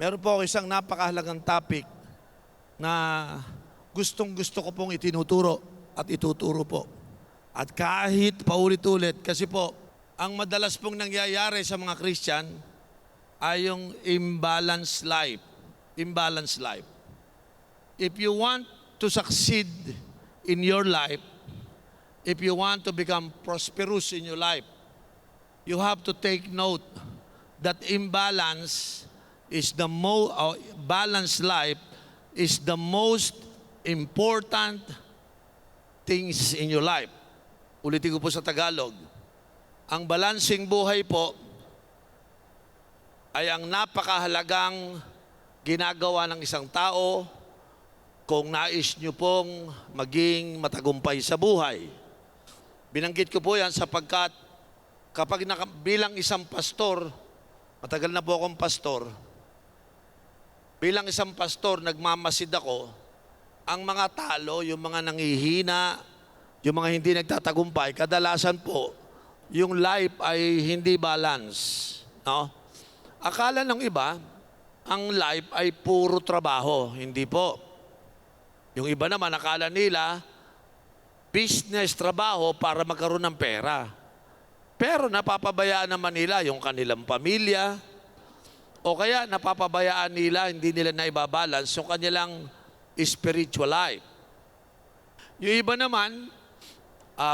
Meron po ako isang napakahalagang topic na gustong-gusto ko pong itinuturo at ituturo po. At kahit paulit-ulit, kasi po, ang madalas pong nangyayari sa mga Christian ay yung imbalanced life. Imbalanced life. If you want to succeed in your life, if you want to become prosperous in your life, you have to take note that imbalance is the balanced life is the most important things in your life. Ulitin ko po sa Tagalog. Ang balancing buhay po ay ang napakahalagang ginagawa ng isang tao kung nais nyo pong maging matagumpay sa buhay. Binanggit ko po yan sapagkat kapag bilang isang pastor, matagal na po akong pastor, bilang isang pastor, nagmamasid ako, ang mga talo, yung mga nanghihina, yung mga hindi nagtatagumpay, kadalasan po, yung life ay hindi balance. No? Akala ng iba, ang life ay puro trabaho. Hindi po. Yung iba naman, akala nila, business, trabaho para magkaroon ng pera. Pero napapabayaan naman nila yung kanilang pamilya, o kaya napapabayaan nila, hindi nila naibabalance yung kanilang spiritual life. Yung iba naman,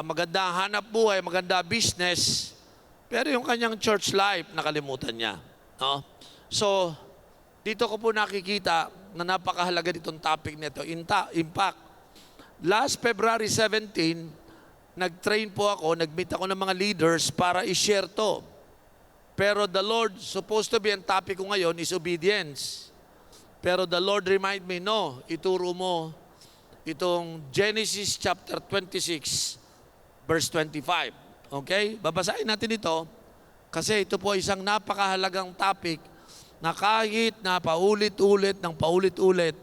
maganda hanap buhay, maganda business, pero yung kanyang church life, nakalimutan niya. No? So, dito ko po nakikita na napakahalaga ditong topic nito, impact. Last February 17, nag-train po ako, nag-meet ako ng mga leaders para i-share to. Pero the Lord, supposed to be ang topic ko ngayon is obedience. Pero the Lord remind me, no, ituro mo itong Genesis chapter 26, verse 25. Okay? Babasahin natin ito kasi ito po isang napakahalagang topic na kahit na paulit-ulit ng paulit-ulit,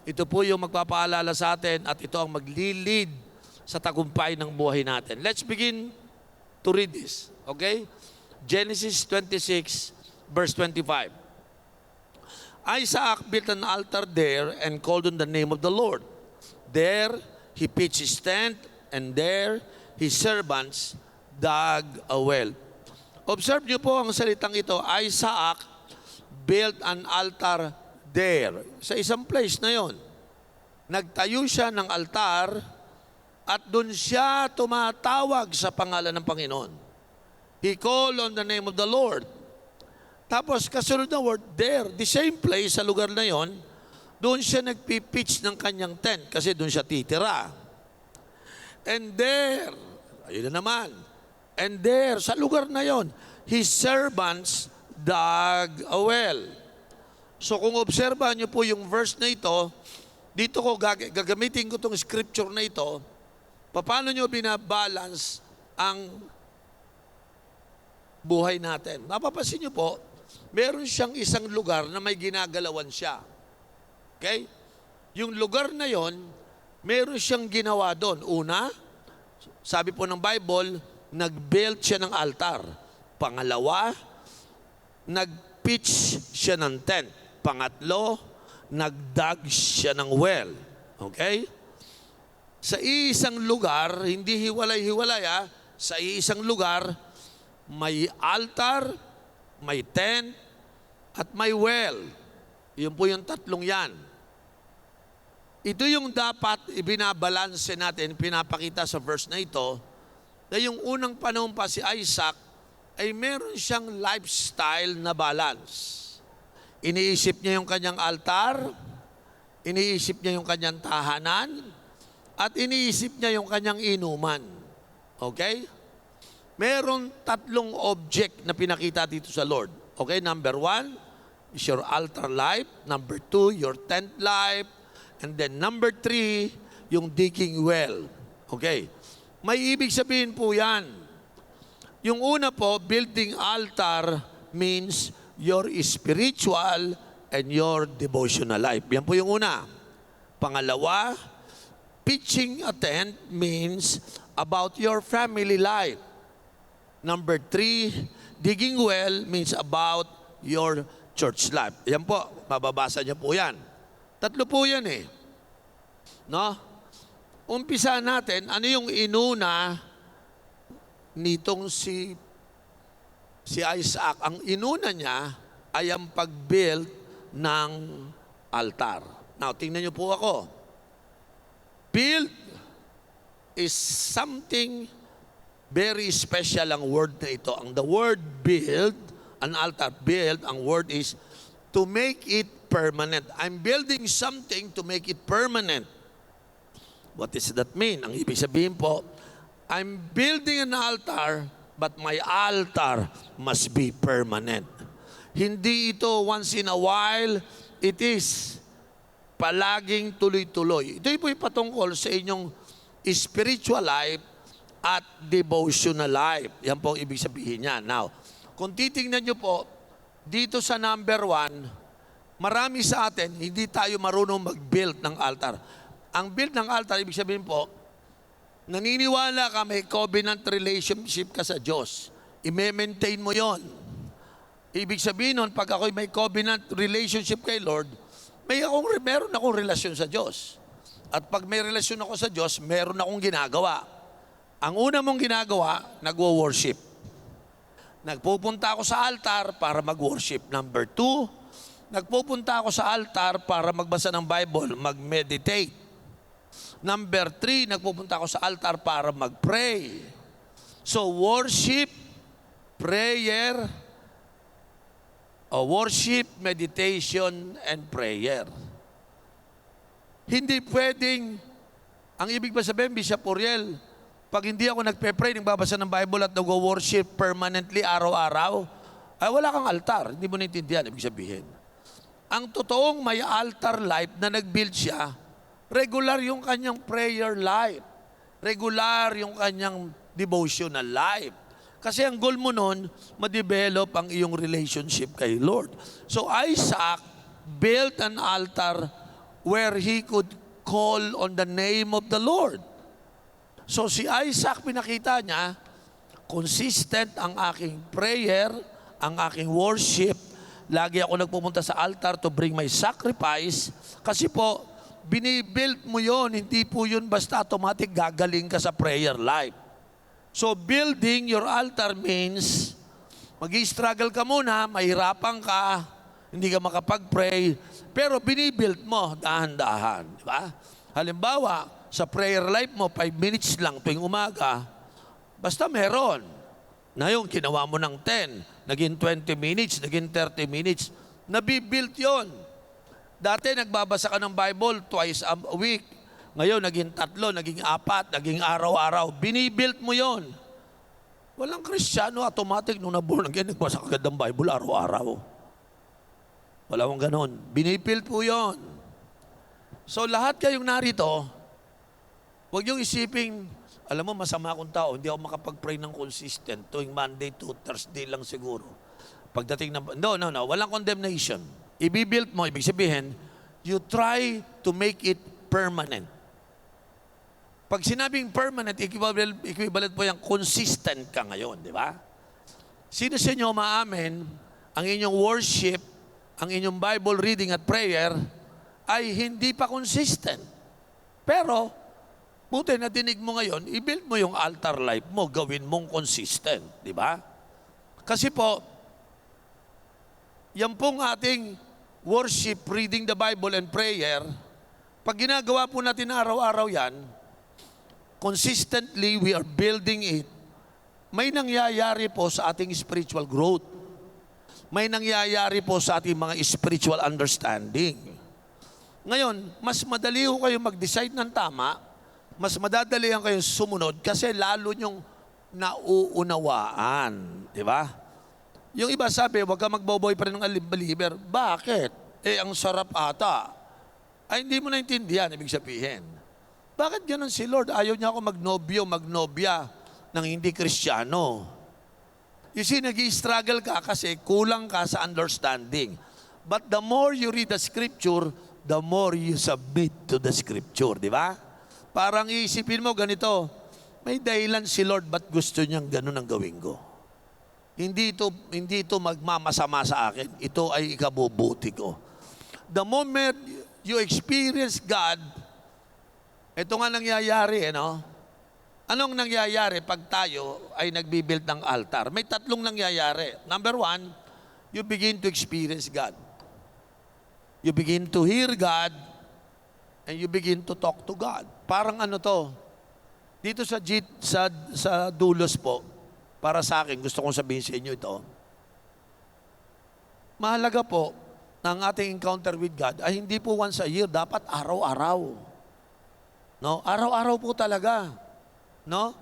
ito po yung magpapaalala sa atin at ito ang maglilid sa tagumpay ng buhay natin. Let's begin to read this. Okay? Genesis 26, verse 25. Isaac built an altar there and called on the name of the Lord. There he pitched his tent, and there his servants dug a well. Observe niyo po ang salitang ito. Isaac built an altar there. Sa isang place na yon. Nagtayo siya ng altar at doon siya tumatawag sa pangalan ng Panginoon. He called on the name of the Lord. Tapos kasunod na word, there, the same place, sa lugar na yon, doon siya nagpipitch ng kanyang tent kasi doon siya titira. And there, ayun na naman, and there, sa lugar na yon, his servants dug a well. So kung obserbahan niyo po yung verse na ito, dito ko gagamitin ko itong scripture na ito, paano niyo binabalance ang buhay natin. Mapapansin niyo po, meron siyang isang lugar na may ginagalawan siya. Okay? Yung lugar na yon, meron siyang ginawa doon. Una, sabi po ng Bible, nag-build siya ng altar. Pangalawa, nag-pitch siya ng tent. Pangatlo, nag-dug siya ng well. Okay? Sa isang lugar, hindi hiwalay-hiwalay sa isang lugar, may altar, may tent, at may well. Yun po yung tatlong yan. Ito yung dapat ibinabalanse natin, pinapakita sa verse na ito, na yung unang panahon pa si Isaac ay meron siyang lifestyle na balance. Iniisip niya yung kanyang altar, iniisip niya yung kanyang tahanan, at iniisip niya yung kanyang inuman. Okay? Meron tatlong object na pinakita dito sa Lord. Okay, number 1 is your altar life. Number 2, your tent life. And then number 3, yung digging well. Okay. May ibig sabihin po yan. Yung una po, building altar means your spiritual and your devotional life. Yan po yung una. Pangalawa, pitching a tent means about your family life. Number 3, digging well means about your church life. Yan po, mababasa niyo po yan. Tatlo po yan eh. No? Umpisa natin, ano yung inuna nitong si Isaac? Ang inuna niya ay ang pag-build ng altar. Now, tingnan niyo po ako. Build is something very special ang word na ito. Ang the word build, an altar, build, ang word is to make it permanent. I'm building something to make it permanent. What does that mean? Ang ibig sabihin po, I'm building an altar, but my altar must be permanent. Hindi ito once in a while, it is palaging tuloy-tuloy. Ito po yung patungkol sa inyong spiritual life at devotional life. Yan po ang ibig sabihin niya. Now, kung titingnan nyo po, dito sa number 1, marami sa atin, hindi tayo marunong mag-build ng altar. Ang build ng altar, ibig sabihin po, naniniwala ka may covenant relationship ka sa Diyos. I-maintain mo yon. Ibig sabihin nun, pag ako'y may covenant relationship kay Lord, meron akong relasyon sa Diyos. At pag may relasyon ako sa Diyos, meron akong ginagawa. Ang una mong ginagawa, nagwo-worship. Nagpupunta ako sa altar para mag-worship. Number 2, nagpupunta ako sa altar para magbasa ng Bible, mag-meditate. Number 3, nagpupunta ako sa altar para mag-pray. So, worship, prayer, worship, meditation, and prayer. Hindi pwedeng, ang ibig ba sabihin, Bishop Uriel, pag hindi ako nagpe-pray, nagbabasa ng Bible at nag-worship permanently araw-araw, ay wala kang altar. Hindi mo naintindihan, ibig sabihin. Ang totoong may altar life na nag-build siya, regular yung kanyang prayer life. Regular yung kanyang devotional life. Kasi ang goal mo nun, ma-develop ang iyong relationship kay Lord. So Isaac built an altar where he could call on the name of the Lord. So si Isaac, pinakita niya, consistent ang aking prayer, ang aking worship. Lagi ako nagpupunta sa altar to bring my sacrifice. Kasi po, binibuild mo yon, hindi po yun basta automatic gagaling ka sa prayer life. So building your altar means mag-i-struggle ka muna, mahirapan ka, hindi ka makapag-pray, pero binibuild mo dahan-dahan. Di ba? Halimbawa, sa prayer life mo, 5 minutes lang tuwing umaga, basta meron. Na yung ginawa mo ng 10, naging 20 minutes, naging 30 minutes, nabibuild yon. Dati nagbabasa ka ng Bible twice a week. Ngayon, naging 3, naging 4, naging araw-araw. Binibuild mo yon. Walang Kristiyano automatic nung naborn again, nagbasa ka agad ng Bible araw-araw. Wala mong ganon. Binibuild po yon. So lahat kayong narito, huwag yung isiping, alam mo, masama akong tao, hindi ako makapag-pray ng consistent tuwing Monday to Thursday lang siguro. Pagdating na, no, walang condemnation. Ibibuild mo, ibig sabihin, you try to make it permanent. Pag sinabing permanent, equivalent po yung consistent ka ngayon, di ba? Sino sa inyo maamin, ang inyong worship, ang inyong Bible reading at prayer, ay hindi pa consistent. Pero, buti na dinig mo ngayon, i-build mo yung altar life mo, gawin mong consistent, di ba? Kasi po, yan pong ating worship, reading the Bible and prayer, pag ginagawa po natin araw-araw yan, consistently we are building it, may nangyayari po sa ating spiritual growth. May nangyayari po sa ating mga spiritual understanding. Ngayon, mas madali ho kayo mag-decide ng tama, mas madadali ang kayo sumunod kasi lalo nyong nauunawaan. Di ba? Yung iba sabi, huwag ka magboboy pa rin ng believer. Bakit? Ang sarap ata. Ay, hindi mo naintindihan, ibig sabihin. Bakit ganun si Lord? Ayaw niya ako magnobya ng hindi Kristiyano. You see, nag-i-struggle ka kasi kulang ka sa understanding. But the more you read the Scripture, the more you submit to the Scripture. Di ba? Parang iisipin mo ganito, may dahilan si Lord ba't gusto niyang ganun ang gawin ko? Hindi ito magmamasama sa akin. Ito ay ikabubuti ko. The moment you experience God, ito nga nangyayari, no? Anong nangyayari pag tayo ay nagbibuild ng altar? May tatlong nangyayari. Number one, you begin to experience God. You begin to hear God and you begin to talk to God. Parang ano to? Dito sa dulos po, para sa akin, gusto kong sabihin sa inyo ito. Mahalaga po na ang ating encounter with God ay hindi po once a year, dapat araw-araw. No? Araw-araw po talaga. No?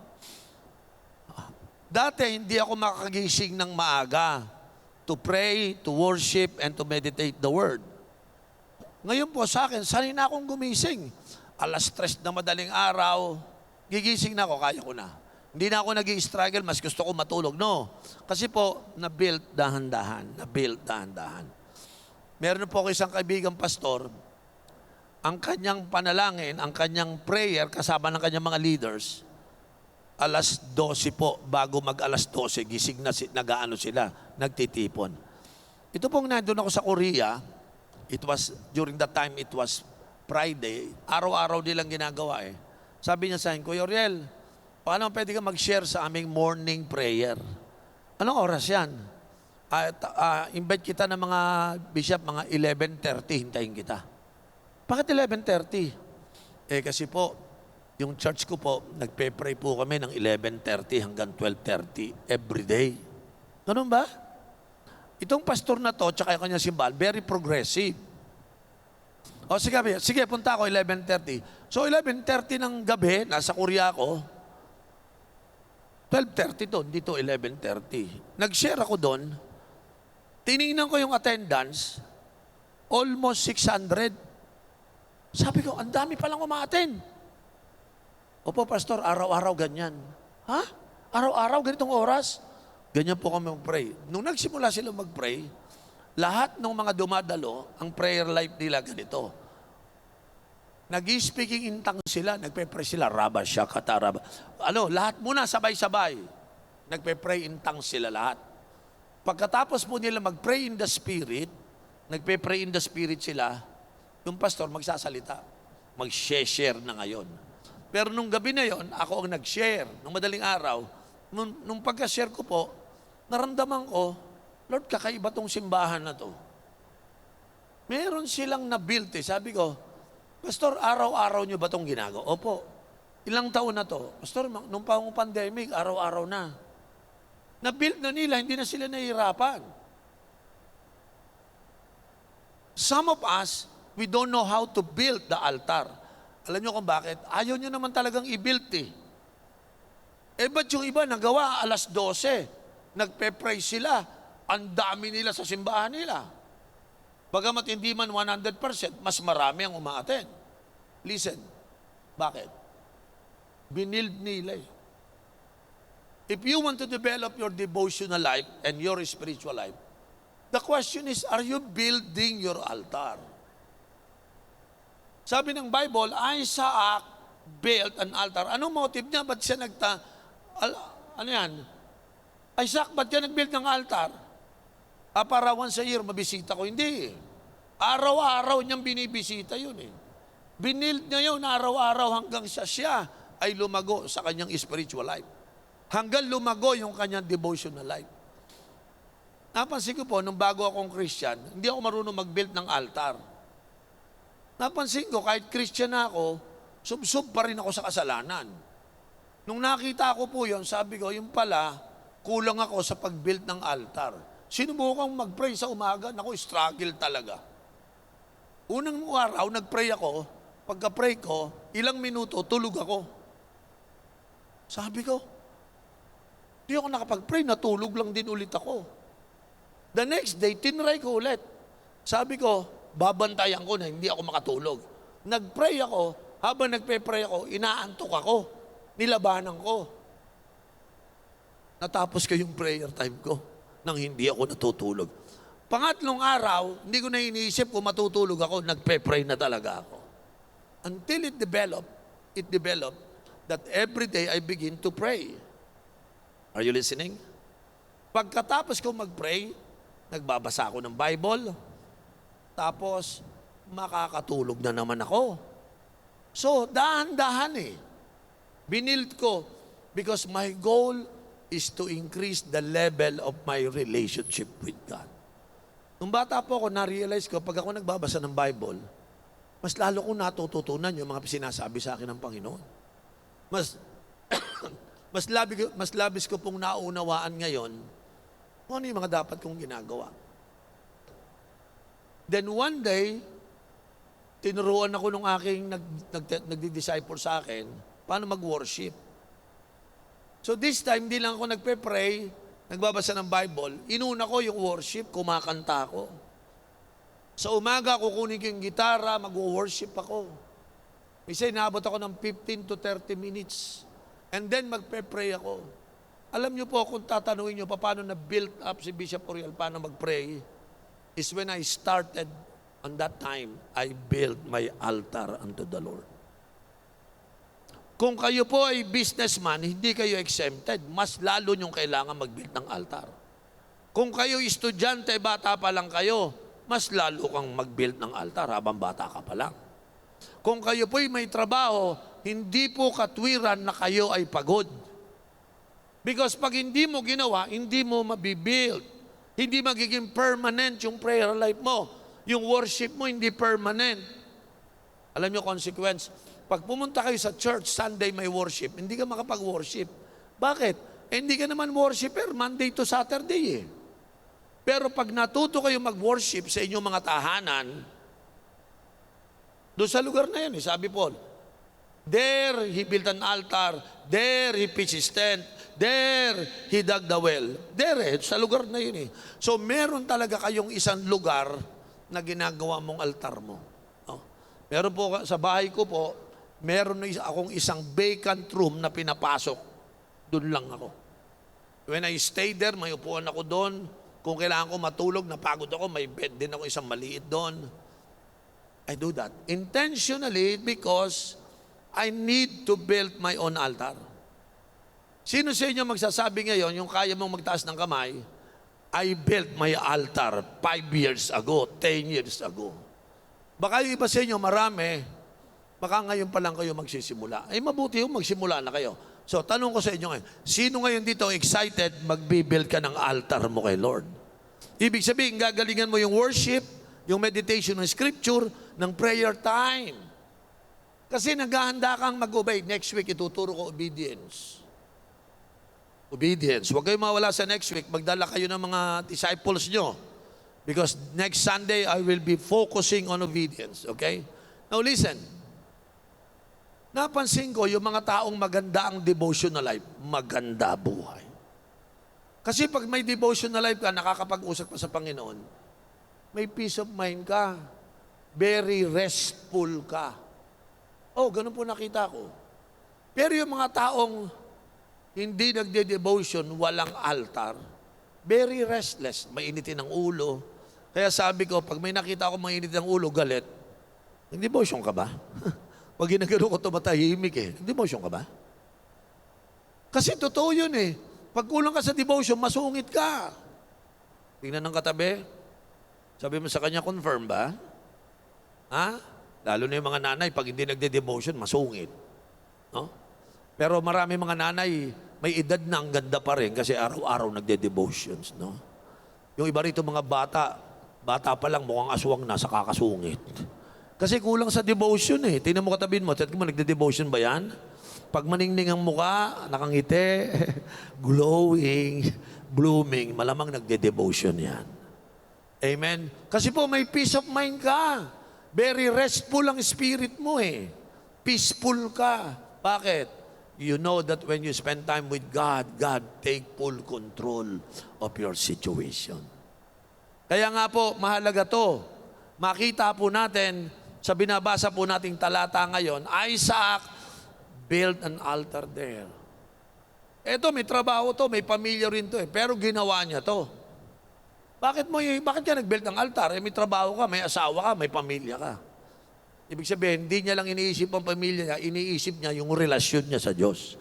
Dati hindi ako makagising ng maaga to pray, to worship, and to meditate the Word. Ngayon po sa akin, sanay na akong gumising. 3:00 na madaling araw, gigising na ako, kaya ko na. Hindi na ako nag-i-struggle, mas gusto ko matulog. No. Kasi po, na-build dahan-dahan. Meron po ako isang kaibigang pastor, ang kanyang panalangin, ang kanyang prayer, kasama ng kanyang mga leaders, 12:00 po, bago mag-12:00, gising na nag-aano sila, nagtitipon. Ito pong nandun ako sa Korea, during that time, it was Friday, araw-araw nilang ginagawa eh. Sabi niya sa akin, Kuya Oriel, paano pwede ka mag-share sa aming morning prayer? Anong oras yan? Invite kita ng mga bishop, mga 11:30, hintayin kita. Bakit 11:30? Kasi po, yung church ko po, nagpe-pray po kami ng 11:30 hanggang 12:30 every day. Ganun ba? Itong pastor na to, tsaka yung kanyang simbahan, very progressive. O sige, punta ako 11:30. So 11:30 ng gabi, nasa Korea ako, 12:30 doon, dito 11:30. Nag-share ako doon. Tinignan ko yung attendance, almost 600. Sabi ko, ang dami palang umaattend. Opo, pastor, araw-araw ganyan. Ha? Araw-araw, ganitong oras? Ganyan po kami mag-pray. Nung nagsimula sila mag-pray, lahat ng mga dumadalo, ang prayer life nila ganito. Nag-i-speaking in tongues sila, nagpe-pray sila, Rabba, Shakata, Rabba. Lahat muna sabay-sabay. Nagpe-pray in tongues sila lahat. Pagkatapos po nila mag-pray in the Spirit, nagpe-pray in the Spirit sila, yung pastor magsasalita. Mag-share na ngayon. Pero nung gabi na yon, ako ang nag-share. Nung madaling araw, nung pagka-share ko po, naramdaman ko, Lord, kakaiba tong simbahan na to. Meron silang na-build eh. Sabi ko, Pastor, araw-araw nyo ba itong ginagawa? Opo. Ilang taon na to? Pastor, nung pandemic, araw-araw na. Na-build na nila, hindi na sila nahihirapan. Some of us, we don't know how to build the altar. Alam nyo kung bakit? Ayaw nyo naman talagang i-build eh. Ba't yung iba nagawa 12:00? Nagpe-pray sila. Ang dami nila sa simbahan nila. Bagamat hindi man 100%, mas marami ang umaattend. Listen, bakit? Binild nila eh. If you want to develop your devotional life and your spiritual life, the question is, are you building your altar? Sabi ng Bible, Isaac built an altar. Anong motive niya? Ba't siya ano yan? Isaac, ba't ka nag-build ng altar? Para once a year, mabisita ko. Hindi. Araw-araw niyang binibisita yun eh. Binild niya yun araw-araw hanggang siya ay lumago sa kanyang spiritual life. Hanggang lumago yung kanyang devotional life. Napansin ko po, nung bago akong Christian, hindi ako marunong mag-build ng altar. Napansin ko, kahit Christian na ako, sub-sub pa rin ako sa kasalanan. Nung nakita ko po yun, sabi ko, yung pala, kulang ako sa pag-build ng altar. Sinubukang mag-pray sa umaga, naku, struggle talaga. Unang araw, nag-pray ako. Pagka-pray ko, ilang minuto, tulog ako. Sabi ko, di ako nakapag-pray, natulog lang din ulit ako. The next day, tinry ko ulit. Sabi ko, babantayan ko na hindi ako makatulog. Nag-pray ako, habang nagpe-pray ako, inaantok ako. Nilabanan ko. Natapos ko yung prayer time ko nang hindi ako natutulog. Pangatlong araw, hindi ko na iniisip kung matutulog ako, nagpe-pray na talaga ako. Until it developed that every day I begin to pray. Are you listening? Pagkatapos ko mag-pray, nagbabasa ako ng Bible, tapos makakatulog na naman ako. So, dahan-dahan eh. Binild ko because my goal is to increase the level of my relationship with God. Nung bata po ako, na-realize ko, pag ako nagbabasa ng Bible, mas lalo kong natututunan yung mga sinasabi sa akin ng Panginoon. Mas, mas labis ko pong naunawaan ngayon kung ano yung mga dapat kong ginagawa. Then one day, tinuruan ako nung aking nagdi-disciple sa akin, paano mag-worship. So this time, hindi lang ako nagpe-pray, nagbabasa ng Bible, inuna ko yung worship, kumakanta ako. Sa umaga, kukunin ko yung gitara, mag-worship ako. Isa, inaabot ako ng 15 to 30 minutes. And then, magpe-pray ako. Alam niyo po, kung tatanungin niyo, paano na-build up si Bishop Oriel, paano mag-pray, is when I started, on that time, I built my altar unto the Lord. Kung kayo po ay businessman, hindi kayo exempted. Mas lalo niyong kailangan mag-build ng altar. Kung kayo estudyante, bata pa lang kayo, mas lalo kang mag-build ng altar habang bata ka pa lang. Kung kayo po ay may trabaho, hindi po katwiran na kayo ay pagod. Because pag hindi mo ginawa, hindi mo mabibuild. Hindi magiging permanent yung prayer life mo. Yung worship mo hindi permanent. Alam niyo consequence? Pag pumunta kayo sa church, Sunday may worship, hindi ka makapag-worship. Bakit? Hindi ka naman worshiper Monday to Saturday eh. Pero pag natuto kayo mag-worship sa inyong mga tahanan, doon sa lugar na yan, sabi Paul, there he built an altar, there he pitched his tent, there he dug the well. There sa lugar na yun eh. So meron talaga kayong isang lugar na ginagawa mong altar mo. No? Meron po sa bahay ko po, meron akong isang vacant room na pinapasok. Doon lang ako. When I stay there, may upuan ako doon. Kung kailangan ko matulog, napagod ako, may bed din ako isang maliit doon. I do that intentionally because I need to build my own altar. Sino sa inyo magsasabi ngayon, yung kaya mong magtaas ng kamay, I built my altar 5 years ago, 10 years ago. Baka yung iba sa inyo, marami, baka ngayon pa lang kayo magsisimula. Ay mabuti yung magsimula na kayo. So, tanong ko sa inyo ngayon, sino ngayon dito excited magbibuild ka ng altar mo kay Lord? Ibig sabihin, gagalingan mo yung worship, yung meditation ng scripture, ng prayer time. Kasi naghahanda kang mag-obey. Next week, ituturo ko obedience. Obedience. Huwag kayong mawala sa next week. Magdala kayo ng mga disciples nyo. Because next Sunday, I will be focusing on obedience. Okay? Now listen. Napansin ko, yung mga taong maganda ang devotional life, maganda buhay. Kasi pag may devotional life ka, nakakapag-usap ka sa Panginoon, may peace of mind ka. Very restful ka. Oh, ganun po nakita ko. Pero yung mga taong hindi nagde-devotion, walang altar, very restless, mainitin ang ulo. Kaya sabi ko, pag may nakita ako mainit ang ulo, galit, nag-devotion ka ba? Pag ginagano ko tumatahimik eh. Devotion ka ba? Kasi totoo yun eh. Pag kulang ka sa devotion, masungit ka. Tingnan ng katabi. Sabi mo sa kanya, confirm ba? Ha? Lalo na yung mga nanay, pag hindi nagde-devotion, masungit. No? Pero marami mga nanay, may edad na ang ganda pa rin kasi araw-araw nagde-devotions. No? Yung iba rito mga bata pa lang mukhang aswang na sa kakasungit. Kasi kulang sa devotion eh. Tingnan mo katabin mo, tingnan mo, nagde-devotion ba yan? Pag maningning ang mukha, nakangiti, glowing, blooming, malamang nagde-devotion yan. Amen? Kasi po may peace of mind ka. Very restful ang spirit mo eh. Peaceful ka. Bakit? You know that when you spend time with God, God take full control of your situation. Kaya nga po, mahalaga to. Makita po natin, sa binabasa po nating talata ngayon, Isaac built an altar there. Eto, may trabaho to, may pamilya rin to eh, pero ginawa niya to. Bakit ka nag-build ng altar? Eh, may trabaho ka, may asawa ka, may pamilya ka. Ibig sabihin, hindi niya lang iniisip ang pamilya niya, iniisip niya yung relasyon niya sa Diyos.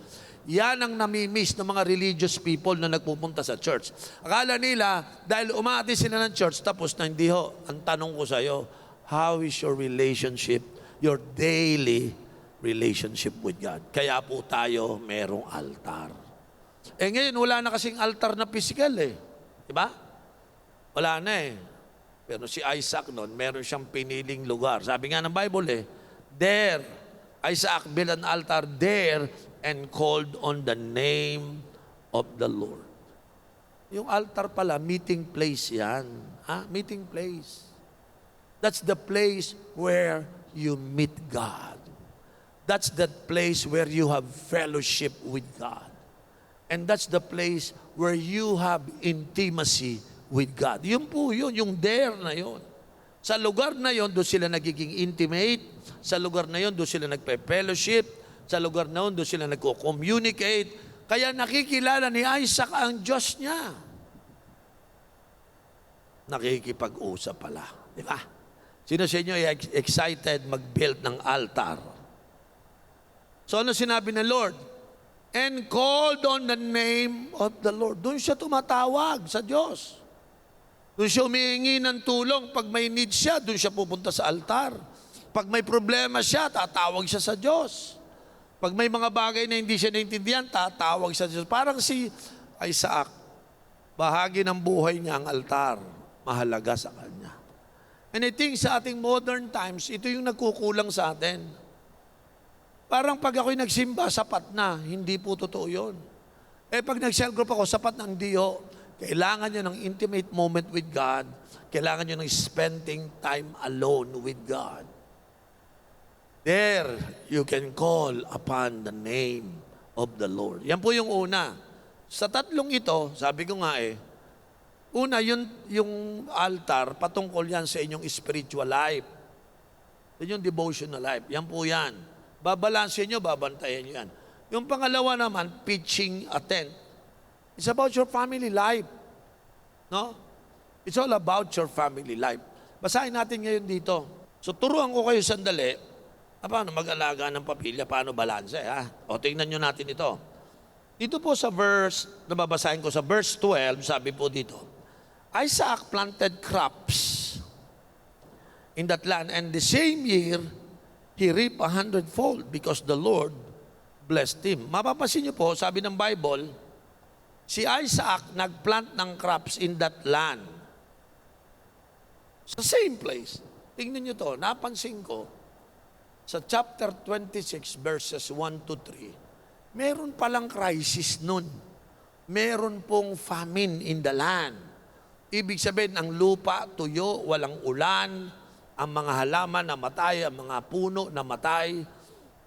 Yan ang namimiss ng mga religious people na nagpupunta sa church. Akala nila, dahil umati sila ng church, tapos na hindi ho. Ang tanong ko sa iyo, how is your relationship, your daily relationship with God? Kaya po tayo merong altar. Ngayon, wala na kasing altar na physical eh. Diba? Wala na eh. Pero si Isaac noon, meron siyang piniling lugar. Sabi nga ng Bible eh, there, Isaac built an altar there and called on the name of the Lord. Yung altar pala, meeting place yan. Meeting place. That's the place where you meet God. That's the place where you have fellowship with God. And that's the place where you have intimacy with God. Yun po yun, yung there na yun. Sa lugar na yun, doon sila nagiging intimate. Sa lugar na yun, doon sila nagpe-fellowship. Sa lugar na yun, doon sila nagko-communicate. Kaya nakikilala ni Isaac ang Diyos niya. Nakikipag-usap pala. Di ba? Sino sa inyo ay excited mag-build ng altar? So ano sinabi ng Lord? And called on the name of the Lord. Doon siya tumatawag sa Diyos. Doon siya humihingi ng tulong. Pag may need siya, doon siya pupunta sa altar. Pag may problema siya, tatawag siya sa Diyos. Pag may mga bagay na hindi siya naintindihan, tatawag siya sa Diyos. Parang si Isaac, bahagi ng buhay niya ang altar. Mahalaga sa kanya. And I think sa ating modern times, ito yung nagkukulang sa atin. Parang pag ako'y nagsimba, sapat na. Hindi po totoo yun. Pag nag-cell group ako, sapat na hindi ho. Kailangan nyo ng intimate moment with God. Kailangan nyo ng spending time alone with God. There, you can call upon the name of the Lord. Yan po yung una. Sa tatlong ito, sabi ko nga una, yung altar, patungkol yan sa inyong spiritual life. Inyong devotional life. Yan po yan. Babalansin nyo, babantayan nyo yan. Yung pangalawa naman, pitching a tent. It's about your family life. No? It's all about your family life. Basahin natin ngayon dito. So, turuan ko kayo sandali. Paano mag-alaga ng pamilya? Paano balanse? O, tingnan nyo natin ito. Dito po sa verse, nababasahin ko sa verse 12, sabi po dito, Isaac planted crops in that land, and the same year, he reaped 100-fold because the Lord blessed him. Mapapansin nyo po, sabi ng Bible, si Isaac nagplant ng crops in that land. Sa same place. Tingnan nyo to, napansin ko, sa chapter 26, verses 1 to 3, meron palang crisis nun. Meron pong famine in the land. Ibig sabihin, ang lupa tuyo, walang ulan, ang mga halaman namatay, ang mga puno namatay,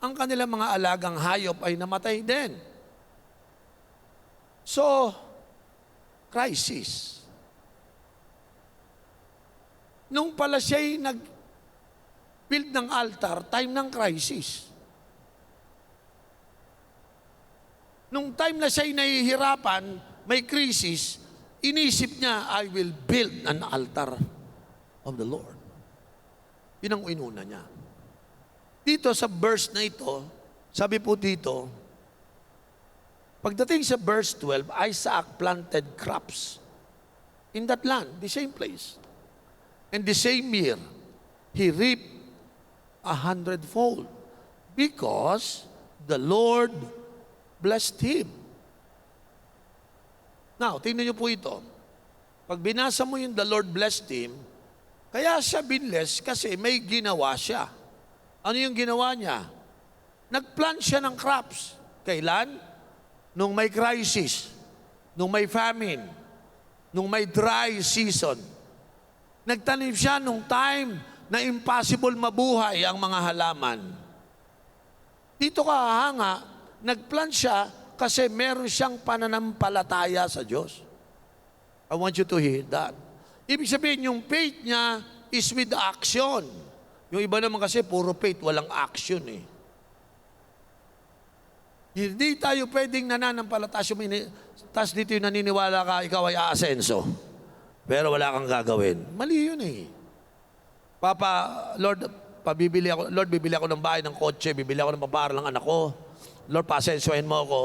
ang kanilang mga alagang hayop ay namatay din. So, crisis. Nung pala siya'y build ng altar, time ng crisis. Nung time na siya'y nahihirapan, may crisis, inisip niya, I will build an altar of the Lord. Yun ang inuna niya. Dito sa verse na ito, sabi po dito, pagdating sa verse 12, Isaac planted crops in that land, the same place. And the same year, he reaped 100-fold because the Lord blessed him. Now, tingnan niyo po ito. Pag binasa mo yung the Lord blessed him, kaya siya binless kasi may ginawa siya. Ano yung ginawa niya? Nagplant siya ng crops. Kailan? Nung may crisis, nung may famine, nung may dry season. Nagtanim siya nung time na impossible mabuhay ang mga halaman. Dito kahanga, nagplant siya kasi meron siyang pananampalataya sa Diyos. I want you to hear that. Ibig sabihin, yung faith niya is with action. Yung iba naman kasi, puro faith, walang action eh. Hindi tayo pwedeng nananampalataya. Tapos dito yung naniniwala ka, ikaw ay aasenso. Pero wala kang gagawin. Mali yun eh. Lord, bibili ako ng bahay, ng kotse, bibili ako ng paparal ng anak ko. Lord, pasensyuhin mo ako.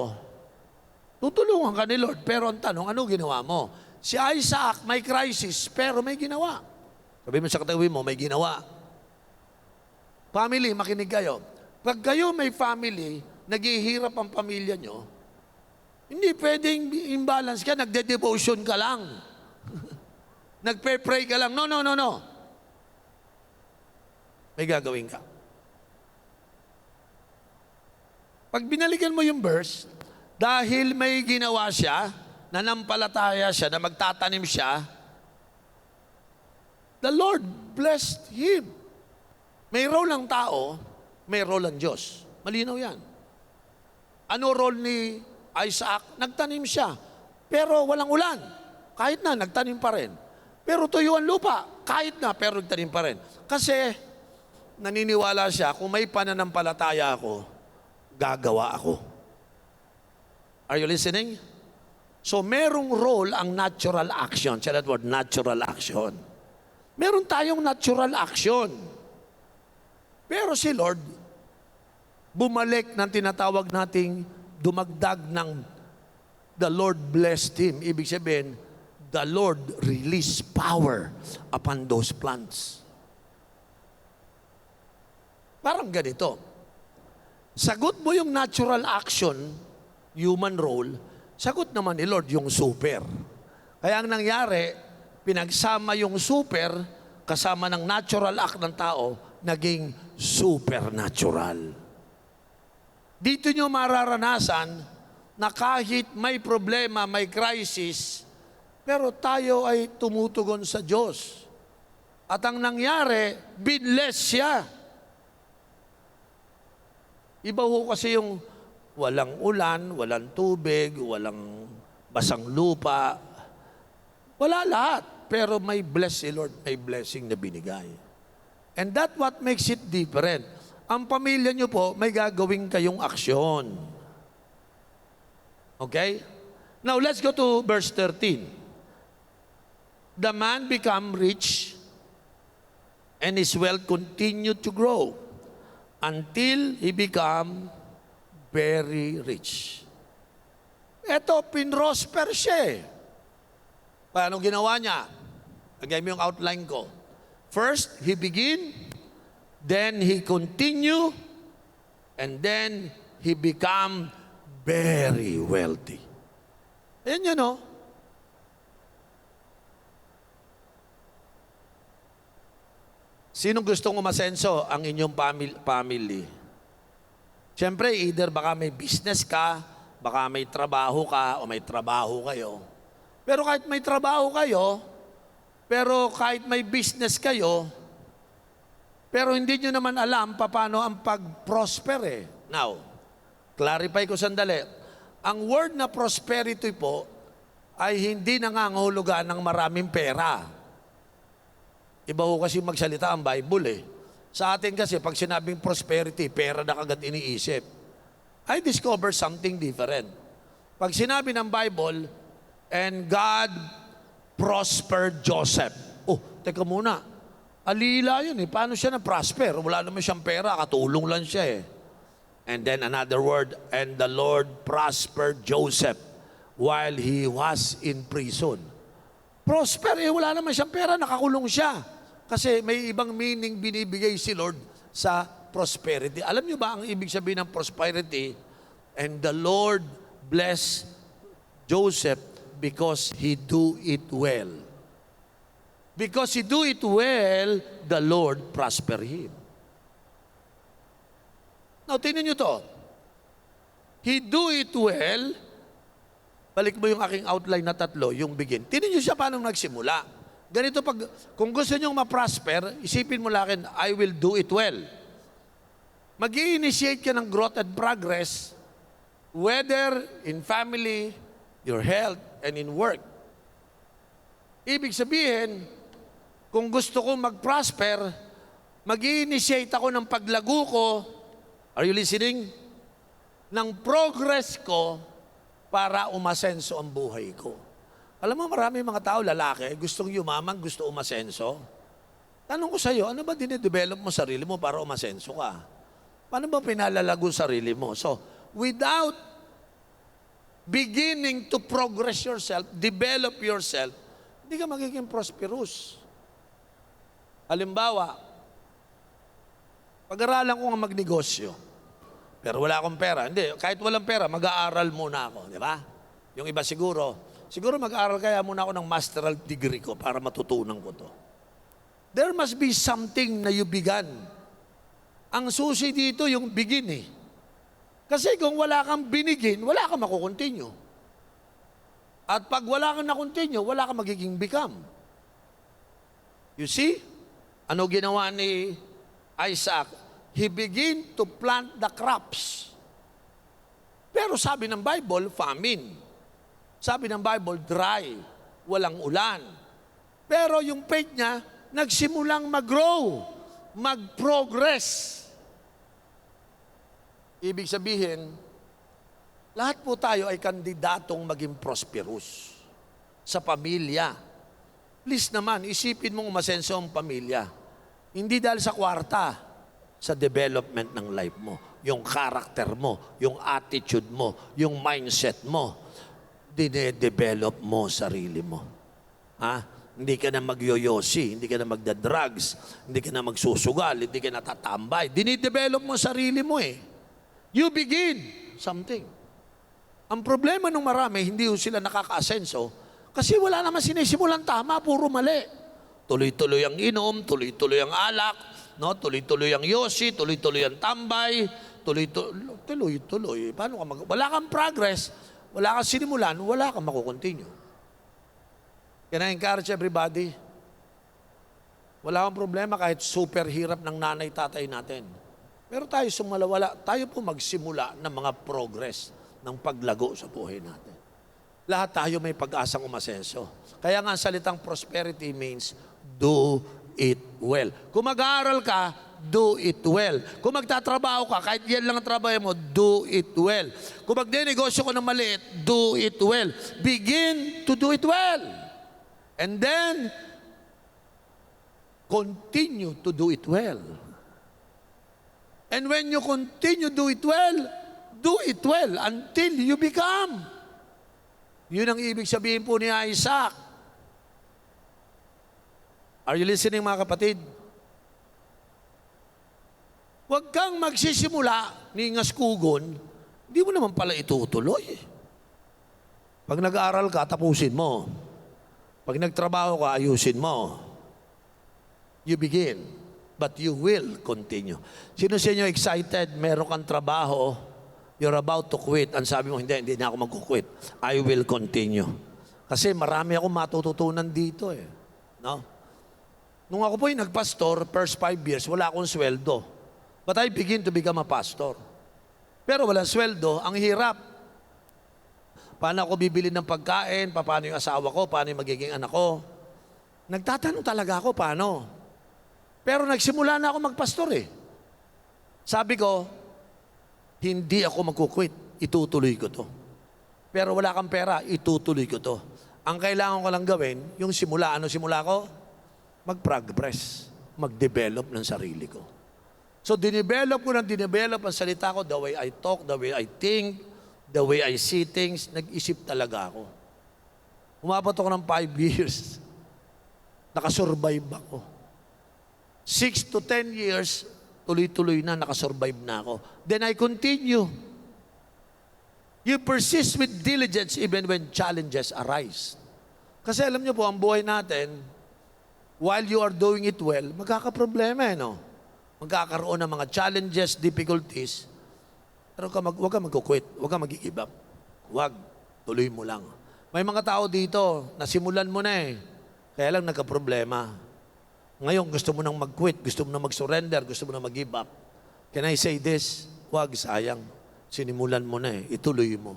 Tutulungan ka ni Lord. Pero ang tanong, ano ginawa mo? Si Isaac may crisis, pero may ginawa. Sabi mo sa katabi mo, may ginawa. Family, makinig kayo. Pag kayo may family, naghihirap ang pamilya nyo, hindi pwedeng imbalance ka, nagde-devotion ka lang. Nagpe-pray ka lang. No. May gagawin ka. Pag binalikan mo yung verse, dahil may ginawa siya, nanampalataya siya, na magtatanim siya, the Lord blessed him. May role ng tao, may role ng Diyos. Malinaw yan. Ano role ni Isaac? Nagtanim siya. Pero walang ulan. Kahit na, nagtanim pa rin. Pero tuyo ang lupa. Kahit na, pero nagtanim pa rin. Kasi, naniniwala siya, kung may pananampalataya ako, gagawa ako. Are you listening? So, merong role ang natural action. Say that word, natural action. Meron tayong natural action. Pero si Lord, bumalik ng tinatawag nating dumagdag ng the Lord blessed him. Ibig sabihin, the Lord released power upon those plants. Parang ganito. Sagot mo yung natural action, human role, sagot naman ni Lord yung super. Kaya ang nangyari, pinagsama yung super kasama ng natural act ng tao, naging supernatural. Dito nyo mararanasan na kahit may problema, may crisis, pero tayo ay tumutugon sa Diyos. At ang nangyari, binless siya. Iba ho kasi yung walang ulan, walang tubig, walang basang lupa. Wala lahat. Pero may bless si Lord, may blessing na binigay. And that what makes it different. Ang pamilya nyo po, may gagawin kayong aksyon. Okay? Now, let's go to verse 13. The man became rich and his wealth continued to grow until he became very rich. Ito, pinrosper siya eh. Paano ginawa niya? Lagay mo yung outline ko. First, he begin, then he continue, and then he become very wealthy. Ayan yun, no? Sinong gustong umasenso ang inyong family? Siyempre, either baka may business ka, baka may trabaho ka, o may trabaho kayo. Pero kahit may trabaho kayo, pero kahit may business kayo, pero hindi nyo naman alam paano ang pag-prosper eh. Now, clarify ko sandali. Ang word na prosperity po ay hindi nangangahulugan ng maraming pera. Iba ko kasi magsalita ang Bible eh. Sa atin kasi, pag sinabing prosperity, pera na kagad iniisip. I discovered something different. Pag sinabi ng Bible, and God prospered Joseph. Oh, teka muna. Alila yun eh. Paano siya na-prosper? Wala naman siyang pera, katulong lang siya eh. And then another word, and the Lord prospered Joseph while he was in prison. Prosper eh, wala naman siyang pera, nakakulong siya. Kasi may ibang meaning binibigay si Lord sa prosperity. Alam niyo ba ang ibig sabihin ng prosperity? And the Lord blessed Joseph because he do it well. Because he do it well, the Lord prosper him. Now, tingnan nyo to. He do it well. Balik mo yung aking outline na tatlo, yung begin. Tingnan nyo siya paano nagsimula. Ganito kung gusto nyo ma-prosper, isipin mo lang, I will do it well. Mag-i-initiate ka ng growth and progress, whether in family, your health, and in work. Ibig sabihin, kung gusto ko mag-prosper, mag-i-initiate ako ng paglago ko, are you listening? Ng progress ko para umasenso ang buhay ko. Alam mo, marami mga tao, lalaki, gustong yumaman, gusto umasenso. Tanong ko sa iyo, ano ba dinedevelop mo sarili mo para umasenso ka? Paano ba pinalalago sarili mo? So, without beginning to progress yourself, develop yourself, hindi ka magiging prosperous. Halimbawa, pag-aralan ko nga magnegosyo, pero wala akong pera. Hindi, kahit walang pera, mag-aaral muna ako, di ba? Yung iba siguro mag-aaral kaya muna ako ng masteral degree ko para matutunan ko to. There must be something na you began. Ang susi dito yung begin eh. Kasi kung wala kang binigin, wala kang makukontinue. At pag wala kang na-continue, wala kang magiging become. You see? Ano ginawa ni Isaac? He began to plant the crops. Pero sabi ng Bible, famine. Sabi ng Bible, dry. Walang ulan. Pero yung faith niya, nagsimulang mag-grow, mag-progress. Ibig sabihin, lahat po tayo ay kandidatong maging prosperous sa pamilya. Please naman, isipin mong umasenso ang pamilya. Hindi dahil sa kwarta, sa development ng life mo, yung character mo, yung attitude mo, yung mindset mo, dine-develop mo sarili mo. Ha? Hindi ka na magyoyosi, hindi ka na magda-drugs, hindi ka na magsusugal, hindi ka na tatambay. Dine-develop mo sarili mo eh. You begin something. Ang problema ng marami, hindi sila nakaka-asenso kasi wala naman sinisimulan tama, puro mali. Tuloy-tuloy ang inom, tuloy-tuloy ang alak, no? Tuloy-tuloy ang yosi, tuloy-tuloy ang tambay, tuloy-tuloy. Paano ka wala kang progress, wala kang sinimulan, wala kang makukontinue. Can I encourage everybody? Wala kang problema kahit super hirap ng nanay-tatay natin. Pero tayo sumalawala, tayo po magsimula ng mga progress ng paglago sa buhay natin. Lahat tayo may pag-asang umasenso. Kaya nga ang salitang prosperity means do it well. Kung mag-aaral ka, do it well. Kung magtatrabaho ka, kahit yan lang ang trabaho mo, do it well. Kung magdinegosyo ko ng maliit, do it well. Begin to do it well. And then, continue to do it well. And when you continue do it well until you become. Yun ang ibig sabihin po ni Isaac. Are you listening mga kapatid? Huwag kang magsisimula ni ngaskugon, hindi mo naman pala itutuloy. Pag nag-aaral ka, tapusin mo. Pag nagtrabaho ka, ayusin mo. You begin. But you will continue. Sino sa inyo excited, meron kang trabaho, you're about to quit, ang sabi mo, hindi na ako mag-quit. I will continue. Kasi marami akong matututunan dito eh. No? Nung ako po yung nagpastor, first 5 years, wala akong sweldo. But I begin to become a pastor. Pero walang sweldo, ang hirap. Paano ako bibili ng pagkain, paano yung asawa ko, paano yung magiging anak ko. Nagtatanong talaga ako, paano? Pero nagsimula na ako magpastor eh. Sabi ko, hindi ako magkukwit. Itutuloy ko to. Pero wala kang pera, itutuloy ko to. Ang kailangan ko lang gawin, yung simula. Ano simula ko? Mag-progress. Mag-develop ng sarili ko. So, dinevelop ko ang salita ko, the way I talk, the way I think, the way I see things. Nag-isip talaga ako. Umabot ako ng 5 years. Nakasurvive ako. 6 to 10 years, tuloy-tuloy na, nakasurvive na ako. Then I continue. You persist with diligence even when challenges arise. Kasi alam niyo po, ang buhay natin, while you are doing it well, magkakaproblema no? Magkakaroon ng mga challenges, difficulties. Pero huwag ka mag-quit, huwag ka mag-give up. Huwag, tuloy mo lang. May mga tao dito, nasimulan mo na eh. Kaya lang nagka-problema. Ngayon, gusto mo nang mag-quit, gusto mo nang mag-surrender, gusto mo nang mag-give up. Can I say this? Huwag, sayang. Sinimulan mo na eh. Ituloy mo.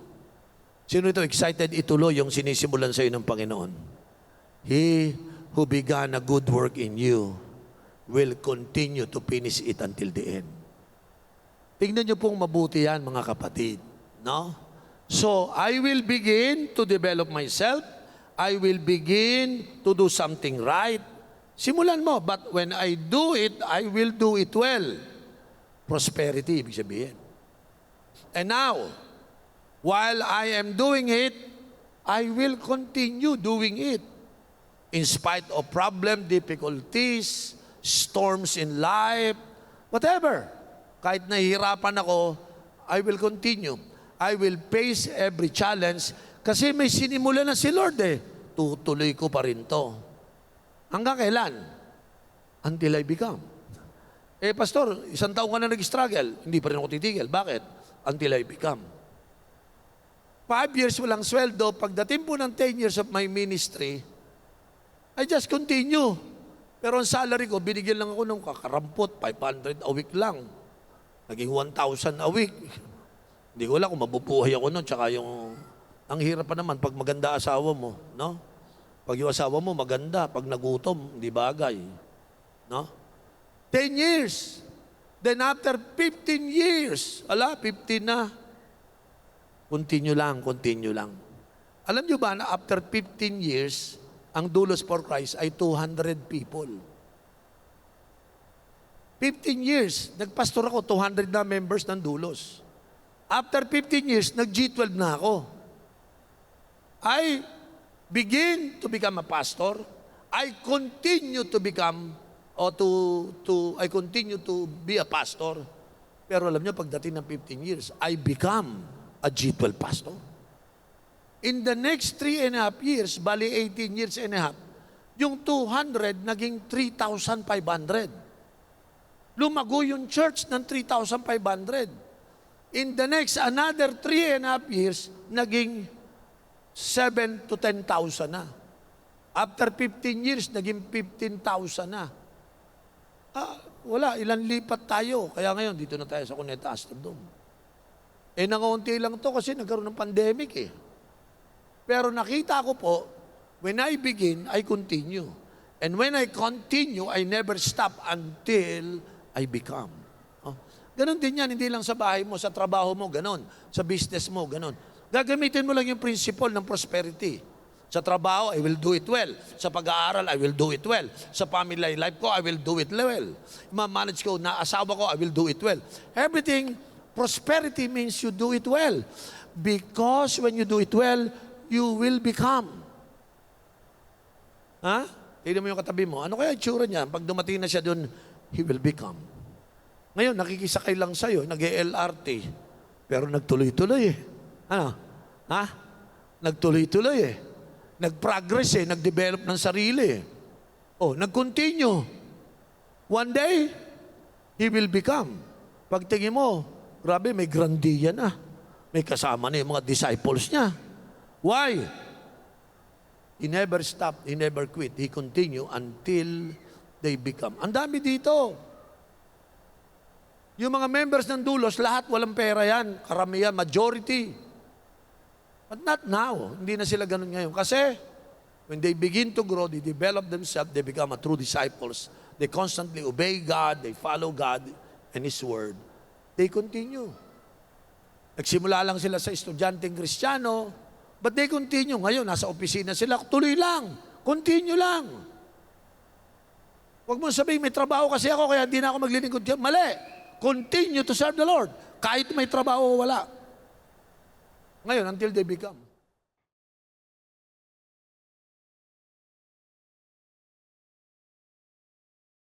Sino ito excited ituloy yung sinisimulan sa iyo ng Panginoon? He who began a good work in you will continue to finish it until the end. Tingnan niyo pong mabuti yan, mga kapatid. No? So, I will begin to develop myself. I will begin to do something right. Simulan mo, but when I do it, I will do it well. Prosperity, ibig sabihin. And now, while I am doing it, I will continue doing it. In spite of problem, difficulties, storms in life, whatever. Kahit nahihirapan ako, I will continue. I will face every challenge kasi may sinimula na si Lord eh. Tutuloy ko pa rin to. Hanggang kailan? Until I become. Pastor, 1 taon ka na nag-struggle. Hindi pa rin ako titigil. Bakit? Until I become. 5 years walang sweldo. Pagdating po ng 10 years of my ministry, I just continue. Pero ang salary ko, binigyan lang ako ng kakarampot, 500 a week lang. Naging 1,000 a week. Hindi ko alam kung mabubuhay ako nun. Tsaka yung, ang hirap pa naman pag maganda asawa mo, no? Pag yung asawa mo maganda, pag nagutom, hindi bagay. No? 10 years. Then after 15 years, 15 na. Continue lang, continue lang. Alam nyo ba na after 15 years, ang Doulos for Christ ay 200 people. 15 years, nagpastor ako, 200 na members ng Doulos. After 15 years, nag-G12 na ako. I begin to become a pastor. I continue to become I continue to be a pastor. Pero alam niyo, pagdating ng 15 years, I become a G12 pastor. In the next 3.5 years, bali 18 years and a half, yung 200 naging 3,500. Lumago yung church ng 3,500. In the next another 3.5 years, naging 7 to 10,000 na. After 15 years, naging 15,000 na. Wala, ilan lipat tayo. Kaya ngayon, dito na tayo sa Cuneta Astrodome. Nangaunti lang to kasi nagkaroon ng pandemic eh. Pero nakita ko po, when I begin, I continue. And when I continue, I never stop until I become. Ganon din yan, hindi lang sa bahay mo, sa trabaho mo, ganon. Sa business mo, ganon. Gagamitin mo lang yung principle ng prosperity. Sa trabaho, I will do it well. Sa pag-aaral, I will do it well. Sa family life ko, I will do it well. Ma-manage ko, na asawa ko, I will do it well. Everything, prosperity means you do it well. Because when you do it well, you will become. Ha? Tignan mo yung katabi mo. Ano kaya itsura niya? Pag dumating na siya doon, he will become. Ngayon, nakikisakay lang sa'yo, nag-LRT. Pero nagtuloy-tuloy eh. Ano? Ha? Nagtuloy-tuloy eh. Nag-progress eh, nag-develop ng sarili eh. Nag-continue. One day, he will become. Pagtingin mo, grabe, may grandiya na. May kasama na yung mga disciples niya. Why? He never stopped, he never quit. He continue until they become. Ang dami dito. Yung mga members ng Doulos, lahat walang pera yan. Karamihan, majority. But not now. Hindi na sila ganun ngayon. Kasi, when they begin to grow, they develop themselves, they become a true disciples. They constantly obey God, they follow God and His Word. They continue. Nagsimula lang sila sa estudyanteng Kristiyano, but they continue. Ngayon, nasa opisina sila, tuloy lang. Continue lang. Huwag mo sabihin, may trabaho kasi ako, kaya hindi na ako maglilingkod. Mali. Continue to serve the Lord. Kahit may trabaho o wala. Ngayon, until they become.